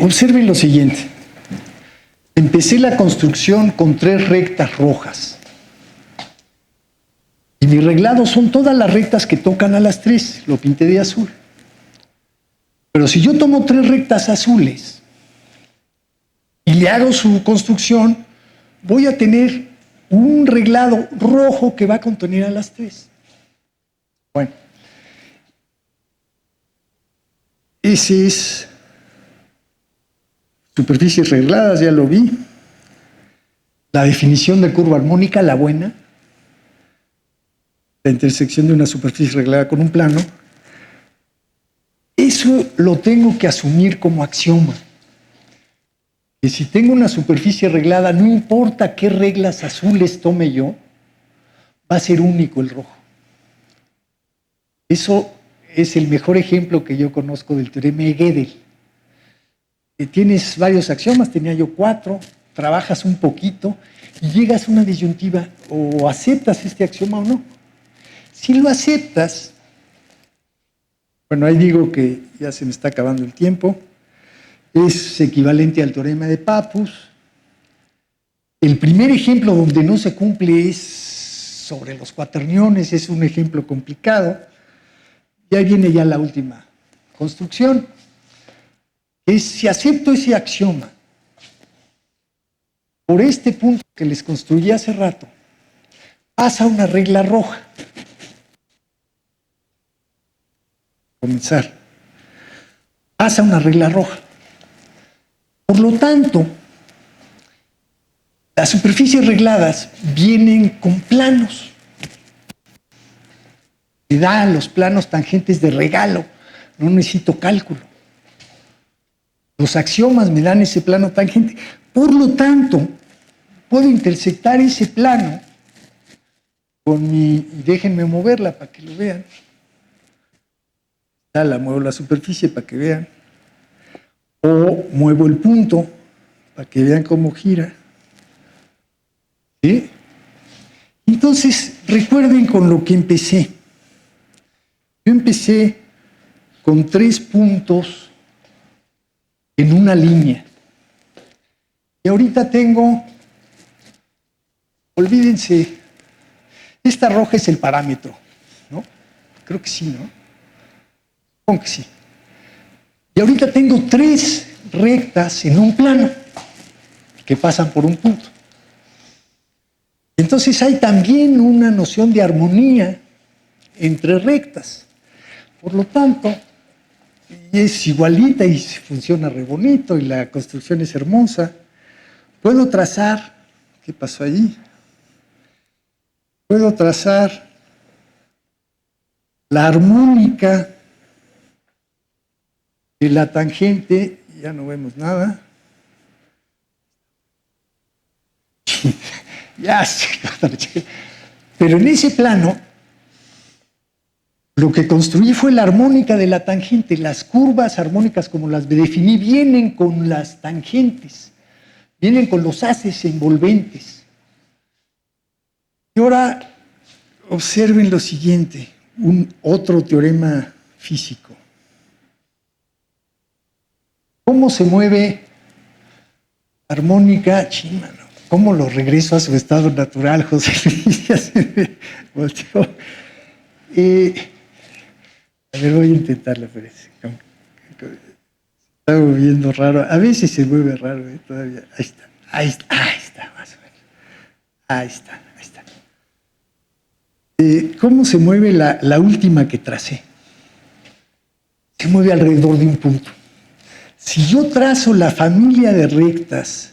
Observen lo siguiente. Empecé la construcción con 3 rectas rojas. Y mi reglado son todas las rectas que tocan a las 3, lo pinté de azul. Pero si yo tomo 3 rectas azules y le hago su construcción, voy a tener un reglado rojo que va a contener a las 3. Bueno, ese es superficies regladas, ya lo vi. La definición de curva armónica, la buena. La intersección de una superficie reglada con un plano. Eso lo tengo que asumir como axioma. Que si tengo una superficie reglada, no importa qué reglas azules tome yo, va a ser único el rojo. Eso es el mejor ejemplo que yo conozco del teorema de Gödel. Tienes varios axiomas, tenía yo 4, trabajas un poquito y llegas a una disyuntiva, o aceptas este axioma o no. Si lo aceptas, bueno, ahí digo que ya se me está acabando el tiempo, es equivalente al teorema de Pappus. El primer ejemplo donde no se cumple es sobre los cuaterniones, es un ejemplo complicado. Y ahí viene ya la última construcción. Es si acepto ese axioma por este punto que les construí hace rato, pasa una regla roja. Comenzar. Pasa una regla roja. Por lo tanto, las superficies regladas vienen con planos. Me dan los planos tangentes de regalo, no necesito cálculo. Los axiomas me dan ese plano tangente. Por lo tanto, puedo intersectar ese plano con mi... Y déjenme moverla para que lo vean. Ya la muevo la superficie para que vean. O muevo el punto para que vean cómo gira. ¿Sí? Entonces, recuerden con lo que empecé. Yo empecé con 3 puntos en una línea. Y ahorita tengo, olvídense, esta roja es el parámetro, ¿no? Creo que sí, ¿no? Supongo que sí. Y ahorita tengo 3 rectas en un plano que pasan por un punto. Entonces hay también una noción de armonía entre rectas. Por lo tanto, es igualita y funciona re bonito y la construcción es hermosa. Puedo trazar, ¿qué pasó ahí? Puedo trazar la armónica de la tangente, ya no vemos nada. Ya sé, pero en ese plano, lo que construí fue la armónica de la tangente. Las curvas armónicas, como las definí, vienen con las tangentes, vienen con los haces envolventes. Y ahora observen lo siguiente, otro teorema físico. ¿Cómo se mueve armónica? Chímano. ¿Cómo lo regreso a su estado natural, José Luis? Ya se me volteó. A ver, voy a intentarlo, pero se está moviendo raro. A veces se mueve raro, todavía. Ahí está, más o menos. Ahí está. ¿Cómo se mueve la última que tracé? Se mueve alrededor de un punto. Si yo trazo la familia de rectas,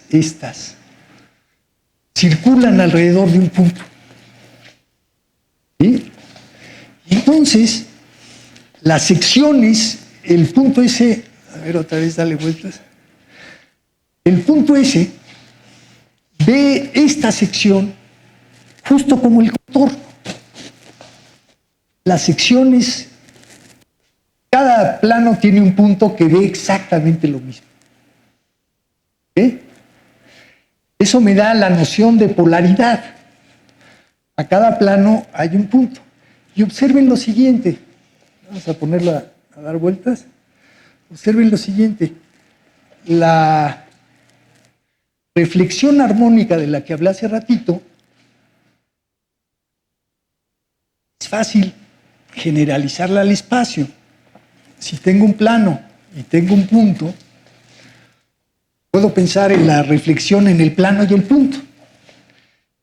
estas, circulan alrededor de un punto. ¿Sí? Entonces, las secciones, el punto S, a ver otra vez, dale vueltas. El punto S ve esta sección justo como el contorno. Las secciones, cada plano tiene un punto que ve exactamente lo mismo. ¿Sí? Eso me da la noción de polaridad. A cada plano hay un punto. Y observen lo siguiente. Vamos a ponerla a dar vueltas. Observen lo siguiente. La reflexión armónica de la que hablé hace ratito, es fácil generalizarla al espacio. Si tengo un plano y tengo un punto, puedo pensar en la reflexión en el plano y el punto.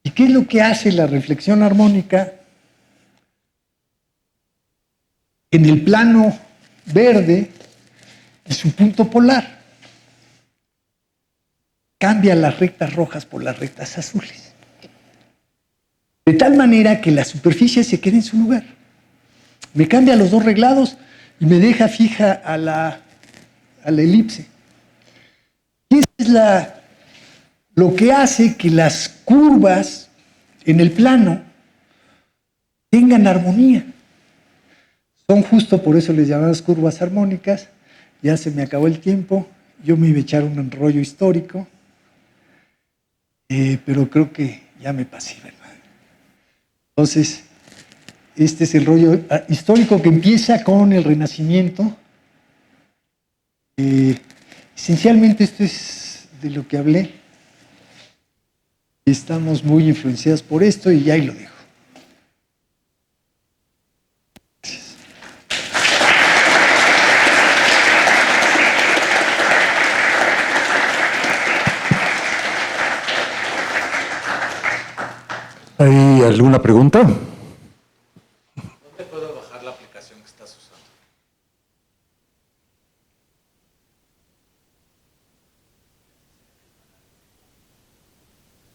¿Y qué es lo que hace la reflexión armónica en el plano verde y su punto polar? Cambia las rectas rojas por las rectas azules. De tal manera que la superficie se quede en su lugar. Me cambia los 2 reglados y me deja fija a la elipse. Y es lo que hace que las curvas en el plano tengan armonía. Son justo por eso les llamamos curvas armónicas. Ya se me acabó el tiempo. Yo me iba a echar un rollo histórico. Pero creo que ya me pasé, ¿verdad? Entonces, este es el rollo histórico que empieza con el Renacimiento. Esencialmente esto es de lo que hablé. Estamos muy influenciados por esto y ahí lo dejo. Gracias. ¿Hay alguna pregunta? ¿Dónde puedo bajar la aplicación?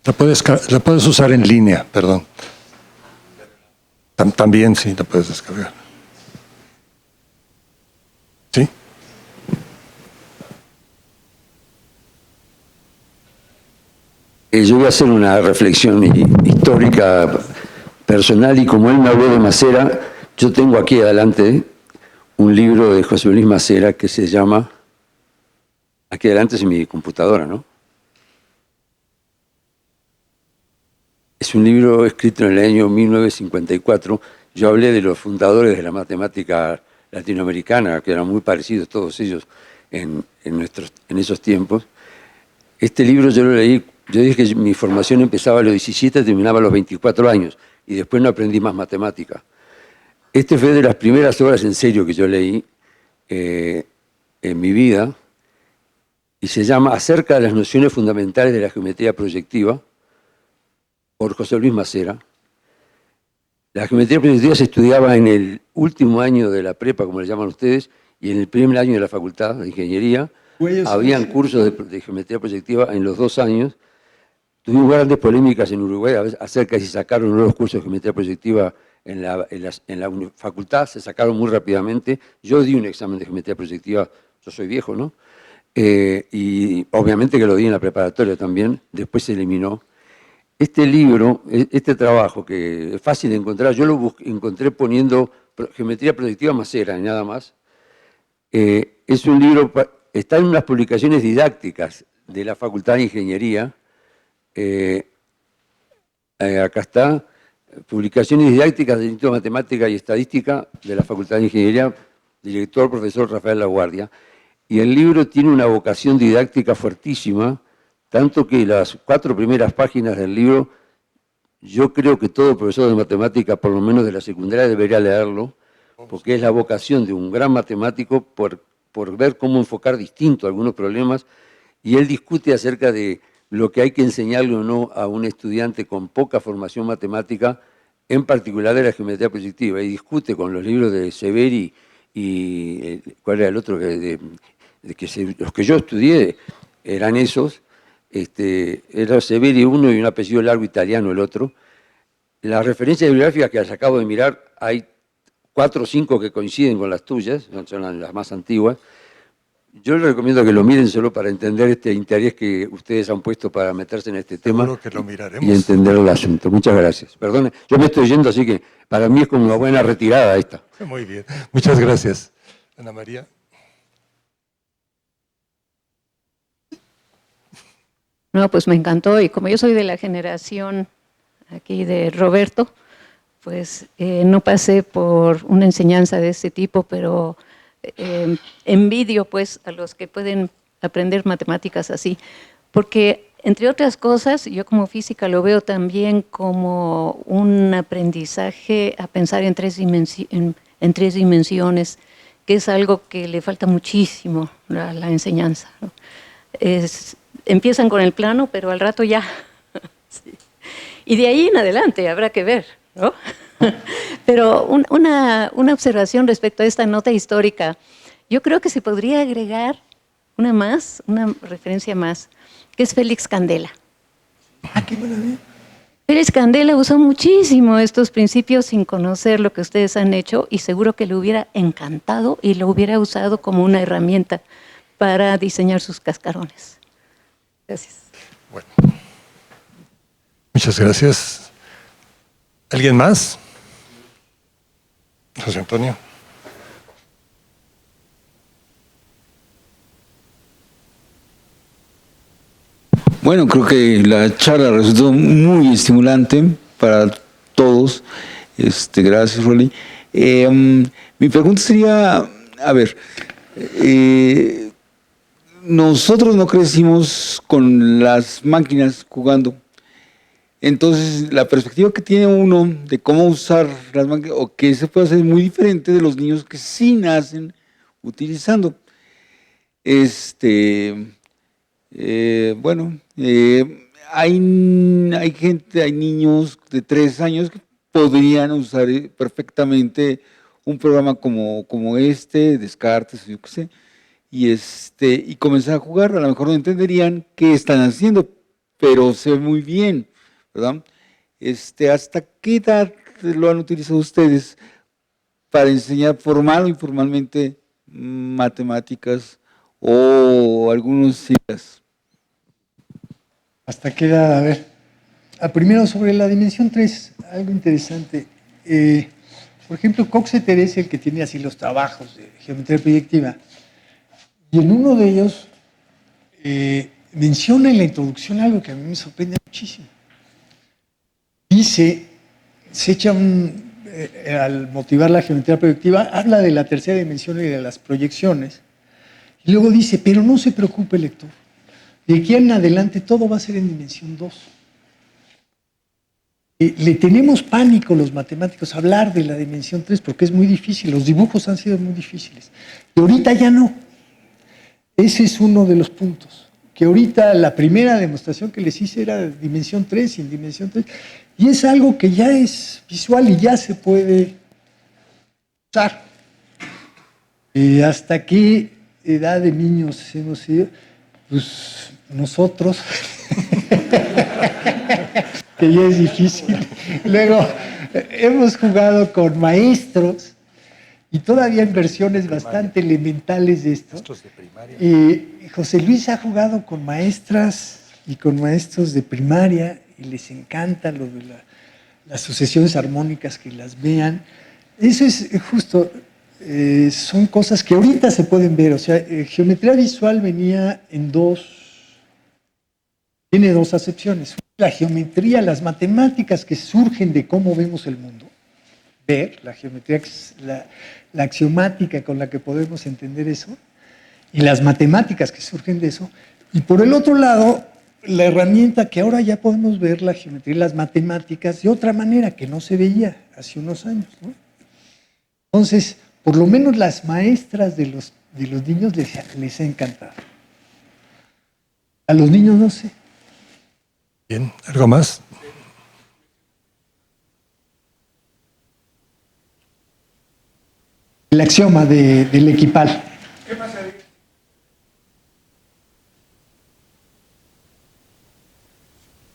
La puedes usar en línea, perdón. También sí, la puedes descargar. ¿Sí? Yo voy a hacer una reflexión histórica personal y como él me habló de Macera, yo tengo aquí adelante un libro de José Luis Macera que se llama, aquí adelante es mi computadora, ¿no? Es un libro escrito en el año 1954. Yo hablé de los fundadores de la matemática latinoamericana, que eran muy parecidos todos ellos en esos tiempos. Este libro yo lo leí, yo dije que mi formación empezaba a los 17 y terminaba a los 24 años, y después no aprendí más matemática. Este fue de las primeras obras en serio que yo leí en mi vida, y se llama Acerca de las nociones fundamentales de la geometría proyectiva, por José Luis Macera. La geometría proyectiva se estudiaba en el último año de la prepa, como le llaman ustedes, y en el primer año de la facultad de ingeniería. Habían cursos de geometría proyectiva en los 2 años. Tuvimos grandes polémicas en Uruguay acerca de si sacaron nuevos cursos de geometría proyectiva en la facultad. Se sacaron muy rápidamente. Yo di un examen de geometría proyectiva, yo soy viejo, ¿no? Y obviamente que lo di en la preparatoria también, después se eliminó. Este libro, este trabajo que es fácil de encontrar, yo lo encontré poniendo geometría proyectiva Macera y nada más. Es un libro, está en unas publicaciones didácticas de la Facultad de Ingeniería. Acá está, publicaciones didácticas del Instituto de Matemática y Estadística de la Facultad de Ingeniería, director profesor Rafael Laguardia. Y el libro tiene una vocación didáctica fuertísima, tanto que las 4 primeras páginas del libro, yo creo que todo profesor de matemática, por lo menos de la secundaria, debería leerlo, porque es la vocación de un gran matemático por ver cómo enfocar distinto algunos problemas, y él discute acerca de lo que hay que enseñarle o no a un estudiante con poca formación matemática, en particular de la geometría proyectiva, y discute con los libros de Severi y ¿cuál era el otro? Los que yo estudié eran esos. Era Severi uno y un apellido largo italiano el otro. Las referencias bibliográficas que acabo de mirar, hay 4 o 5 que coinciden con las tuyas, son las más antiguas. Yo les recomiendo que lo miren solo para entender este interés que ustedes han puesto para meterse en este tema. Seguro que lo miraremos. Y entender el asunto. Muchas gracias. Perdone, yo me estoy yendo, así que para mí es como una buena retirada esta. Muy bien. Muchas gracias. Ana María. No, pues me encantó, y como yo soy de la generación aquí de Roberto, pues no pasé por una enseñanza de este tipo, pero envidio pues a los que pueden aprender matemáticas así, porque entre otras cosas, yo como física lo veo también como un aprendizaje a pensar en 3 dimensiones, que es algo que le falta muchísimo a la enseñanza, ¿no? Empiezan con el plano, pero al rato ya. Sí. Y de ahí en adelante habrá que ver, ¿no? Pero una observación respecto a esta nota histórica. Yo creo que se podría agregar una referencia más, que es Félix Candela. Qué maravilla. Félix Candela usó muchísimo estos principios sin conocer lo que ustedes han hecho, y seguro que le hubiera encantado y lo hubiera usado como una herramienta para diseñar sus cascarones. Gracias. Bueno. Muchas gracias. ¿Alguien más? José Antonio. Bueno, creo que la charla resultó muy estimulante para todos. Gracias, Rolly. Mi pregunta sería, a ver, nosotros no crecimos con las máquinas jugando. Entonces, la perspectiva que tiene uno de cómo usar las máquinas, o que se puede hacer, es muy diferente de los niños que sí nacen utilizando. Hay gente, hay niños de 3 años que podrían usar perfectamente un programa como Descartes, yo qué sé, y comenzar a jugar. A lo mejor no entenderían qué están haciendo, pero se ve muy bien, ¿verdad? ¿Hasta qué edad lo han utilizado ustedes para enseñar formal o informalmente matemáticas o algunos siglas? ¿Hasta qué edad? A ver. Primero, sobre la dimensión 3, algo interesante. Por ejemplo, Coxeter es el que tiene así los trabajos de geometría proyectiva. Y en uno de ellos menciona en la introducción algo que a mí me sorprende muchísimo. Dice, al motivar la geometría proyectiva, habla de la tercera dimensión y de las proyecciones. Y luego dice, pero no se preocupe, lector. De aquí en adelante todo va a ser en dimensión 2. Le tenemos pánico los matemáticos a hablar de la dimensión 3 porque es muy difícil, los dibujos han sido muy difíciles. Y ahorita ya no. Ese es uno de los puntos. Que ahorita la primera demostración que les hice era de dimensión 3 y en dimensión 3. Y es algo que ya es visual y ya se puede usar. ¿Hasta qué edad de niños hemos ido? Pues nosotros, que ya es difícil. Luego, hemos jugado con maestros y todavía en versiones bastante elementales de esto. Maestros de primaria. José Luis ha jugado con maestras y con maestros de primaria y les encanta lo de las sucesiones armónicas, que las vean. Eso es justo, son cosas que ahorita se pueden ver. O sea, geometría visual venía tiene dos acepciones. La geometría, las matemáticas que surgen de cómo vemos el mundo. Ver, la geometría, la axiomática con la que podemos entender eso, y las matemáticas que surgen de eso. Y por el otro lado, la herramienta que ahora ya podemos ver, la geometría y las matemáticas, de otra manera que no se veía hace unos años, ¿no? Entonces, por lo menos las maestras de los niños les ha encantado. A los niños no sé. Bien, ¿algo más? El axioma del equipal. ¿Qué pasa ahí?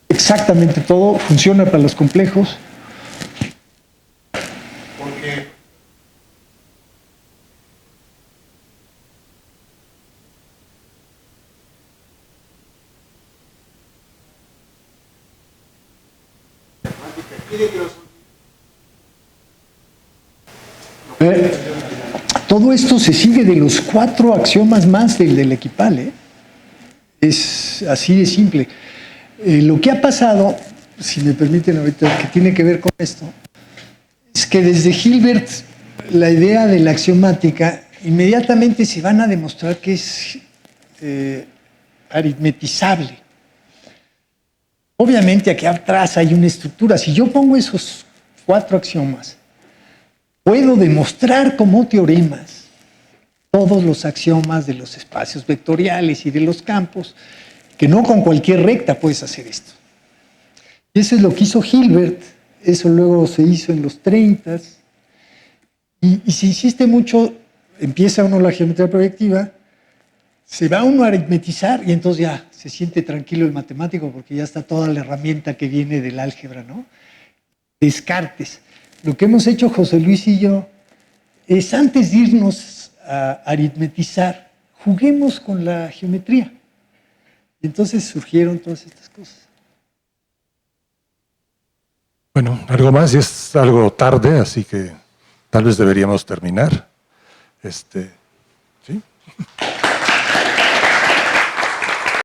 Exactamente, todo funciona para los complejos. Todo esto se sigue de los 4 axiomas más del equipal, ¿eh? Es así de simple. Lo que ha pasado, si me permiten ahorita, que tiene que ver con esto, es que desde Hilbert la idea de la axiomática inmediatamente se van a demostrar que es aritmetizable. Obviamente aquí atrás hay una estructura. Si yo pongo esos 4 axiomas, puedo demostrar como teoremas todos los axiomas de los espacios vectoriales y de los campos, que no con cualquier recta puedes hacer esto. Y eso es lo que hizo Hilbert, eso luego se hizo en los 30, y si insiste mucho, empieza uno la geometría proyectiva, se va uno a aritmetizar y entonces ya se siente tranquilo el matemático porque ya está toda la herramienta que viene del álgebra, ¿no? Descartes. Lo que hemos hecho José Luis y yo es, antes de irnos a aritmetizar, juguemos con la geometría. Y entonces surgieron todas estas cosas. Bueno, algo más, y es algo tarde, así que tal vez deberíamos terminar. ¿Sí?